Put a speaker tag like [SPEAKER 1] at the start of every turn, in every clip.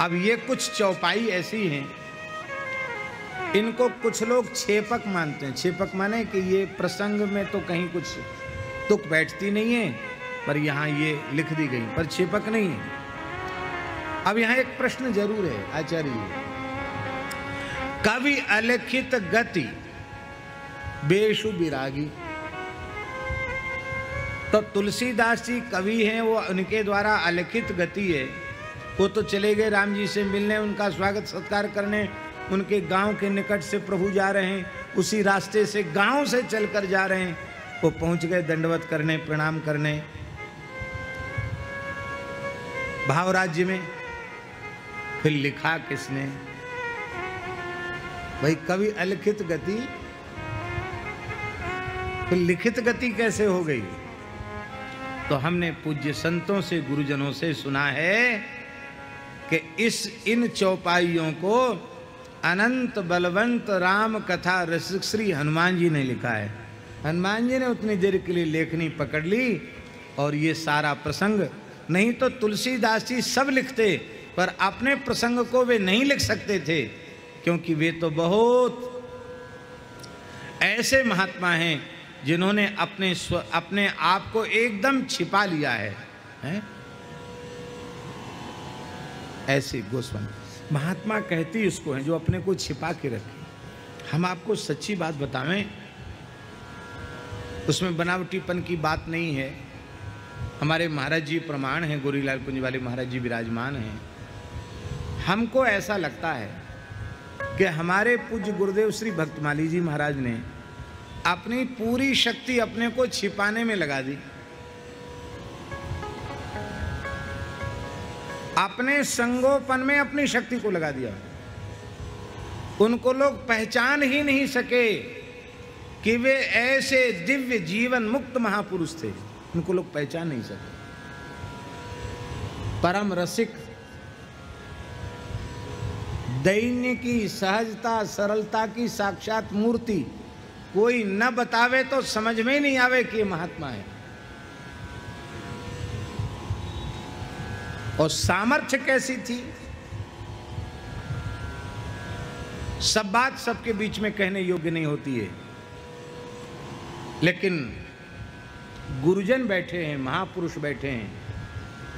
[SPEAKER 1] अब ये कुछ चौपाई ऐसी हैं, इनको कुछ लोग छेपक मानते हैं। छेपक माने कि ये प्रसंग में तो कहीं कुछ तुक बैठती नहीं है, पर यहाँ ये लिख दी गई, पर छेपक नहीं है। अब यहाँ एक प्रश्न जरूर है आचार्य, कवि अलिखित गति बेशु विरागी। तो तुलसीदास जी कवि हैं, वो उनके द्वारा अलिखित गति है। वो तो चले गए राम जी से मिलने, उनका स्वागत सत्कार करने, उनके गांव के निकट से प्रभु जा रहे हैं, उसी रास्ते से गांव से चलकर जा रहे हैं, वो पहुंच गए दंडवत करने, प्रणाम करने भाव राज्य में। फिर लिखा किसने? भाई कवि अलिखित गति, फिर लिखित गति कैसे हो गई? तो हमने पूज्य संतों से, गुरुजनों से सुना है कि इन चौपाइयों को अनंत बलवंत राम कथा रसिक श्री हनुमान जी ने लिखा है। हनुमान जी ने उतनी देर के लिए लेखनी पकड़ ली और ये सारा प्रसंग, नहीं तो तुलसीदास जी सब लिखते, पर अपने प्रसंग को वे नहीं लिख सकते थे, क्योंकि वे तो बहुत ऐसे महात्मा हैं जिन्होंने अपने आप को एकदम छिपा लिया है? ऐसे गोस्वामी महात्मा कहती उसको है जो अपने को छिपा के रखे। हम आपको सच्ची बात बतावें, उसमें बनावटीपन की बात नहीं है। हमारे महाराज जी प्रमाण हैं, गोरीलाल कुंज वाले महाराज जी विराजमान हैं। हमको ऐसा लगता है कि हमारे पूज्य गुरुदेव श्री भक्तमाली जी महाराज ने अपनी पूरी शक्ति अपने को छिपाने में लगा दी, अपने संगोपन में अपनी शक्ति को लगा दिया। उनको लोग पहचान ही नहीं सके कि वे ऐसे दिव्य जीवन मुक्त महापुरुष थे। उनको लोग पहचान नहीं सके। परम रसिक, दैन्य की सहजता सरलता की साक्षात मूर्ति, कोई न बतावे तो समझ में ही नहीं आवे कि ये महात्मा है। और सामर्थ्य कैसी थी, सब बात सबके बीच में कहने योग्य नहीं होती है, लेकिन गुरुजन बैठे हैं, महापुरुष बैठे हैं,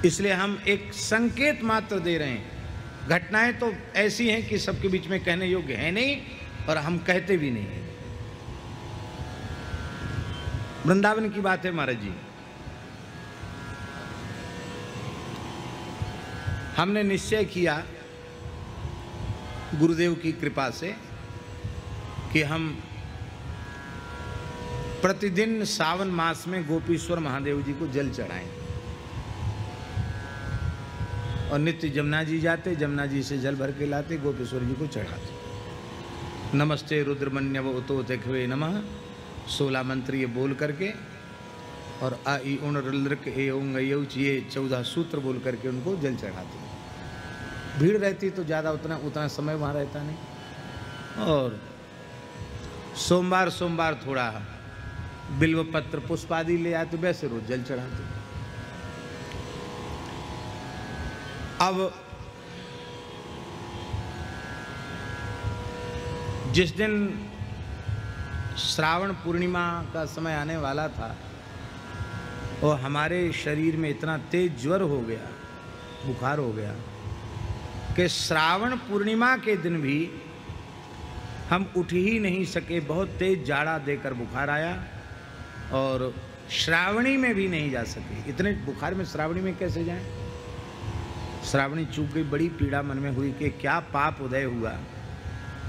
[SPEAKER 1] इसलिए हम एक संकेत मात्र दे रहे हैं। घटनाएं तो ऐसी हैं कि सबके बीच में कहने योग्य है नहीं, और हम कहते भी नहीं हैं। वृंदावन की बात है महाराज जी, हमने निश्चय किया गुरुदेव की कृपा से कि हम प्रतिदिन सावन मास में गोपीश्वर महादेव जी को जल चढ़ाएं, और नित्य जमुना जी जाते, जमुना जी से जल भर के लाते, गोपीश्वर जी को चढ़ाते। नमस्ते रुद्रमन्यव उतो तेखवे नमः 16 मंत्र ये बोल करके, और आ ई उण रुद्रक ए ओंग ये 14 सूत्र बोल करके उनको जल चढ़ाते। भीड़ रहती तो ज़्यादा उतना समय वहाँ रहता नहीं, और सोमवार सोमवार थोड़ा बिल्व पत्र पुष्प आदि ले आते, वैसे रोज जल चढ़ाते। अब जिस दिन श्रावण पूर्णिमा का समय आने वाला था, और हमारे शरीर में इतना तेज ज्वर हो गया, बुखार हो गया, कि श्रावण पूर्णिमा के दिन भी हम उठ ही नहीं सके। बहुत तेज जाड़ा देकर बुखार आया, और श्रावणी में भी नहीं जा सके। इतने बुखार में श्रावणी में कैसे जाएं? श्रावणी चूक गई, बड़ी पीड़ा मन में हुई कि क्या पाप उदय हुआ।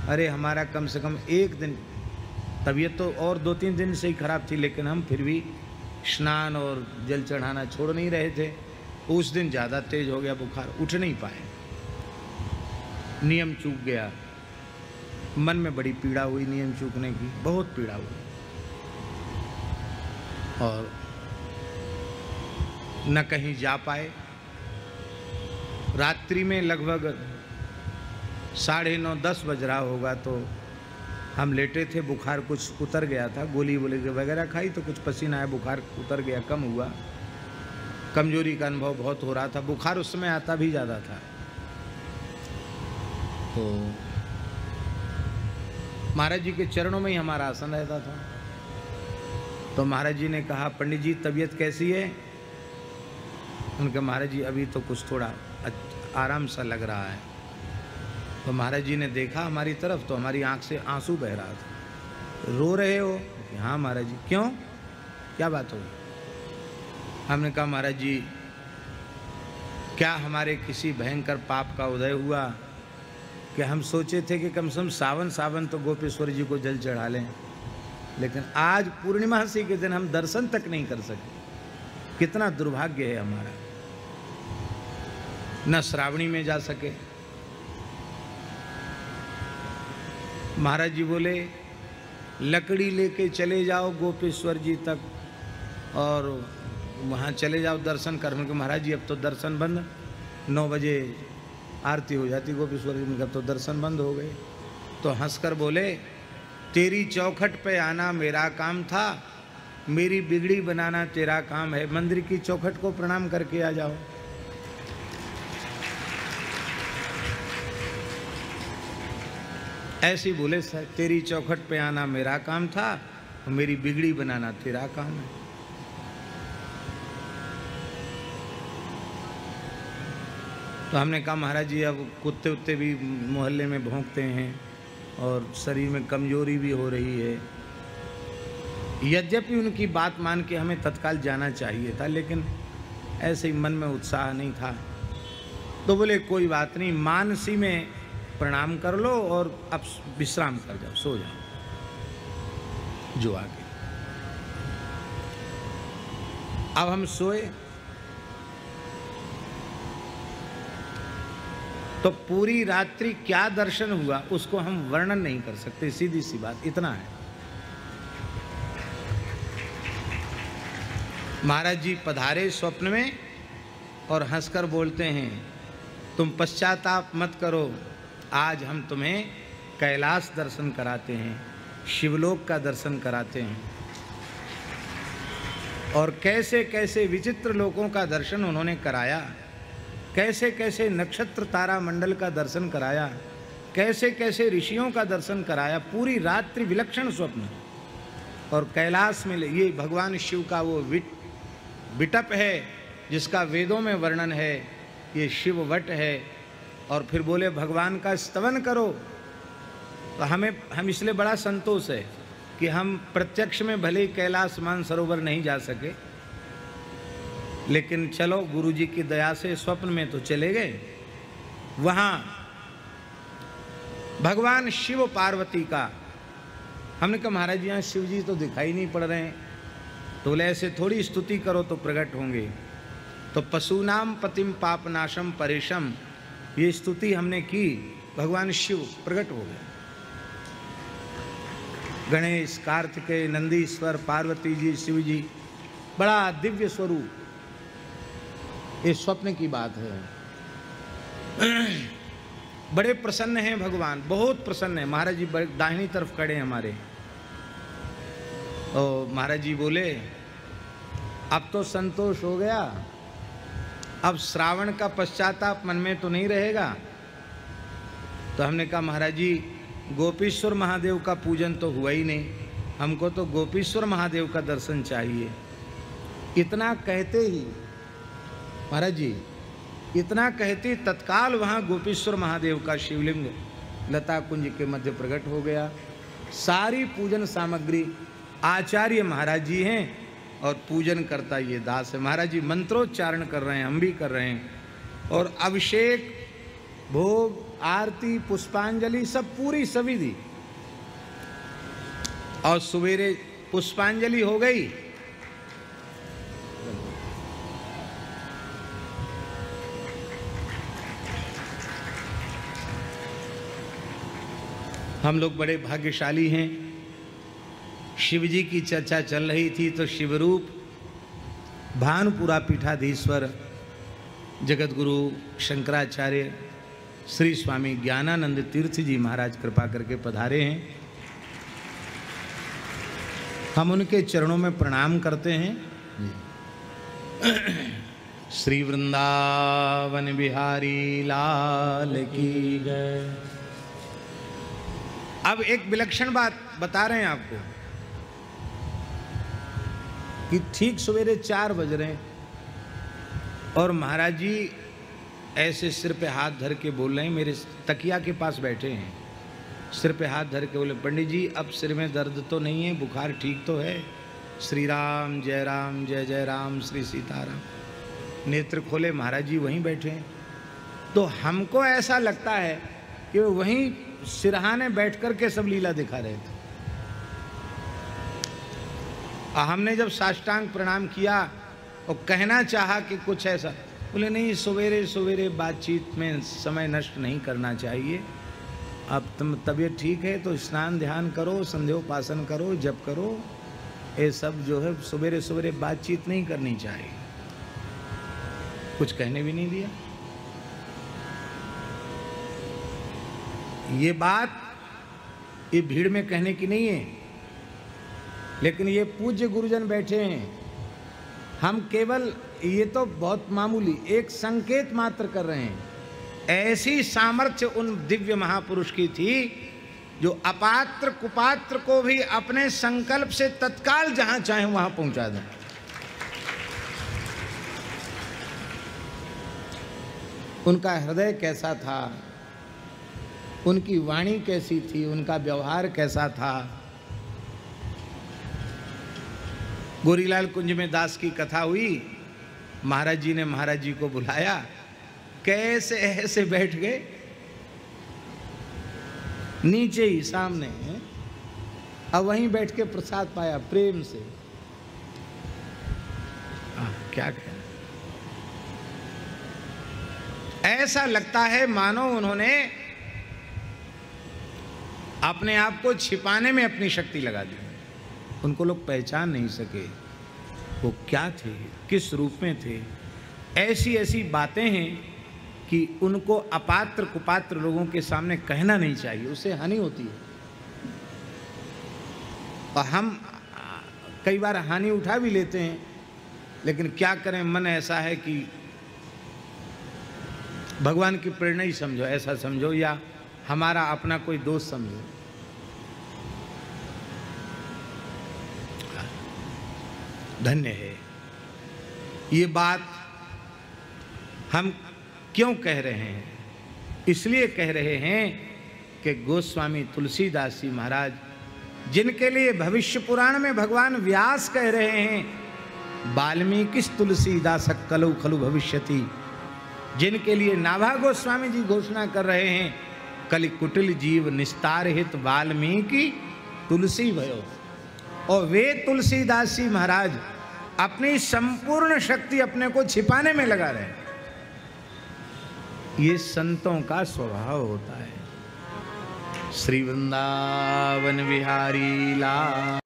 [SPEAKER 1] अरे हमारा कम से कम एक दिन, तबीयत तो और 2-3 दिन से ही खराब थी, लेकिन हम फिर भी स्नान और जल चढ़ाना छोड़ नहीं रहे थे। उस दिन ज़्यादा तेज हो गया बुखार, उठ नहीं पाए, नियम चूक गया। मन में बड़ी पीड़ा हुई नियम चूकने की, बहुत पीड़ा हुई, और न कहीं जा पाए। रात्रि में लगभग 9:30-10 बज रहा होगा, तो हम लेटे थे, बुखार कुछ उतर गया था, गोली वगैरह खाई तो कुछ पसीना आया, बुखार उतर गया, कम हुआ। कमजोरी का अनुभव बहुत हो रहा था, बुखार उस समय आता भी ज़्यादा था। तो महाराज जी के चरणों में ही हमारा आसन रहता था। तो महाराज जी ने कहा, पंडित जी तबीयत कैसी है? उनके महाराज जी अभी तो कुछ थोड़ा आराम सा लग रहा है। तो महाराज जी ने देखा हमारी तरफ, तो हमारी आंख से आंसू बह रहा था। रो रहे हो? हाँ महाराज जी। क्यों, क्या बात हो? हमने कहा महाराज जी क्या हमारे किसी भयंकर पाप का उदय हुआ कि हम सोचे थे कि कम से कम सावन तो गोपेश्वर जी को जल चढ़ा लें, लेकिन आज पूर्णिमासी के दिन हम दर्शन तक नहीं कर सके। कितना दुर्भाग्य है हमारा, न श्रावणी में जा सके। महाराज जी बोले लकड़ी लेके चले जाओ गोपेश्वर जी तक और वहाँ चले जाओ दर्शन करने के। महाराज जी अब तो दर्शन बंद, 9 बजे आरती हो जाती गोपेश्वर जी में, तो दर्शन बंद हो गए। तो हंसकर बोले तेरी चौखट पे आना मेरा काम था, मेरी बिगड़ी बनाना तेरा काम है। मंदिर की चौखट को प्रणाम करके आ जाओ। ऐसी बोले सर, तेरी चौखट पे आना मेरा काम था और मेरी बिगड़ी बनाना तेरा काम है। तो हमने कहा महाराज जी अब कुत्ते उत्ते भी मोहल्ले में भौंकते हैं और शरीर में कमजोरी भी हो रही है। यद्यपि उनकी बात मान के हमें तत्काल जाना चाहिए था, लेकिन ऐसे ही मन में उत्साह नहीं था। तो बोले कोई बात नहीं, मानसी में प्रणाम कर लो और अब विश्राम कर जाओ, सो जाओ जो आगे। अब हम सोए तो पूरी रात्रि क्या दर्शन हुआ उसको हम वर्णन नहीं कर सकते, सीधी सी बात इतना है। महाराज जी पधारे स्वप्न में और हंसकर बोलते हैं तुम पश्चाताप मत करो, आज हम तुम्हें कैलाश दर्शन कराते हैं, शिवलोक का दर्शन कराते हैं। और कैसे कैसे विचित्र लोकों का दर्शन उन्होंने कराया, कैसे कैसे नक्षत्र तारा मंडल का दर्शन कराया, कैसे कैसे ऋषियों का दर्शन कराया। पूरी रात्रि विलक्षण स्वप्न। और कैलाश में ये भगवान शिव का वो विटप है जिसका वेदों में वर्णन है, ये शिव वट है। और फिर बोले भगवान का स्तवन करो। तो हम इसलिए बड़ा संतोष है कि हम प्रत्यक्ष में भले ही कैलाश मानसरोवर नहीं जा सके, लेकिन चलो गुरु जी की दया से स्वप्न में तो चले गए। वहाँ भगवान शिव पार्वती का, हमने कहा महाराज जी यहाँ शिव जी तो दिखाई नहीं पड़ रहे हैं। तो बोले ऐसे थोड़ी स्तुति करो तो प्रकट होंगे। तो पशुनाम पतिम पापनाशम परेशम, ये स्तुति हमने की, भगवान शिव प्रकट हो गए। गणेश, कार्तिकेय, नंदीश्वर, पार्वती जी, शिव जी, बड़ा दिव्य स्वरूप। ये स्वप्न की बात है। बड़े प्रसन्न हैं भगवान, बहुत प्रसन्न है। महाराज जी दाहिनी तरफ खड़े हैं हमारे। और महाराज जी बोले अब तो संतोष हो गया, अब श्रावण का पश्चाताप मन में तो नहीं रहेगा। तो हमने कहा महाराज जी गोपीश्वर महादेव का पूजन तो हुआ ही नहीं, हमको तो गोपीश्वर महादेव का दर्शन चाहिए। इतना कहते ही महाराज जी, इतना कहते तत्काल वहाँ गोपीश्वर महादेव का शिवलिंग लता कुंज के मध्य प्रकट हो गया। सारी पूजन सामग्री आचार्य महाराज जी हैं और पूजन करता ये दास है। महाराज जी मंत्रोच्चारण कर रहे हैं, हम भी कर रहे हैं। और अभिषेक, भोग, आरती, पुष्पांजलि सब पूरी सविधि। और सवेरे पुष्पांजलि हो गई। हम लोग बड़े भाग्यशाली हैं। शिव जी की चर्चा चल रही थी तो शिवरूप भानुपुरा पीठाधीश्वर जगतगुरु शंकराचार्य श्री स्वामी ज्ञानानंद तीर्थ जी महाराज कृपा करके पधारे हैं। हम उनके चरणों में प्रणाम करते हैं। श्री वृंदावन बिहारी लाल की जय। अब एक विलक्षण बात बता रहे हैं आपको कि ठीक सवेरे 4 बज रहे हैं और महाराज जी ऐसे सिर पे हाथ धर के बोल रहे हैं, मेरे तकिया के पास बैठे हैं, सिर पे हाथ धर के बोले, पंडित जी अब सिर में दर्द तो नहीं है, बुखार ठीक तो है, श्री राम जय जय राम, श्री सीताराम। नेत्र खोले, महाराज जी वहीं बैठे हैं। तो हमको ऐसा लगता है कि वो वहीं सिरहाने बैठ कर के सब लीला दिखा रहे थे। हमने जब साष्टांग प्रणाम किया और कहना चाहा कि कुछ ऐसा, बोले नहीं, सवेरे सवेरे बातचीत में समय नष्ट नहीं करना चाहिए। अब तुम तबीयत ठीक है तो स्नान ध्यान करो, संध्योपासन करो, जप करो, ये सब जो है सवेरे सवेरे बातचीत नहीं करनी चाहिए। कुछ कहने भी नहीं दिया। ये बात ये भीड़ में कहने की नहीं है, लेकिन ये पूज्य गुरुजन बैठे हैं, हम केवल ये तो बहुत मामूली एक संकेत मात्र कर रहे हैं। ऐसी सामर्थ्य उन दिव्य महापुरुष की थी जो अपात्र कुपात्र को भी अपने संकल्प से तत्काल जहां चाहे वहां पहुंचा दें। उनका हृदय कैसा था, उनकी वाणी कैसी थी, उनका व्यवहार कैसा था। गोरीलाल कुंज में दास की कथा हुई, महाराज जी ने महाराज जी को बुलाया, कैसे ऐसे बैठ गए नीचे ही सामने, अब वहीं बैठ के प्रसाद पाया प्रेम से। क्या कहना, ऐसा लगता है मानो उन्होंने अपने आप को छिपाने में अपनी शक्ति लगा दी। उनको लोग पहचान नहीं सके वो क्या थे, किस रूप में थे। ऐसी ऐसी बातें हैं कि उनको अपात्र कुपात्र लोगों के सामने कहना नहीं चाहिए, उससे हानि होती है। और हम कई बार हानि उठा भी लेते हैं, लेकिन क्या करें, मन ऐसा है कि भगवान की प्रेरणा ही समझो, ऐसा समझो, या हमारा अपना कोई दोस्त समझो। धन्य है। ये बात हम क्यों कह रहे हैं? इसलिए कह रहे हैं कि गोस्वामी तुलसीदास जी महाराज, जिनके लिए भविष्य पुराण में भगवान व्यास कह रहे हैं, वाल्मीकि तुलसीदास कलौ खलु भविष्यति, जिनके लिए नाभा गोस्वामी जी घोषणा कर रहे हैं, कलि कुटिल जीव निस्तार हित वाल्मीकि तुलसी भयो। और वे तुलसीदास जी महाराज अपनी संपूर्ण शक्ति अपने को छिपाने में लगा रहे हैं। ये संतों का स्वभाव होता है। श्री वृंदावन बिहारी लाल।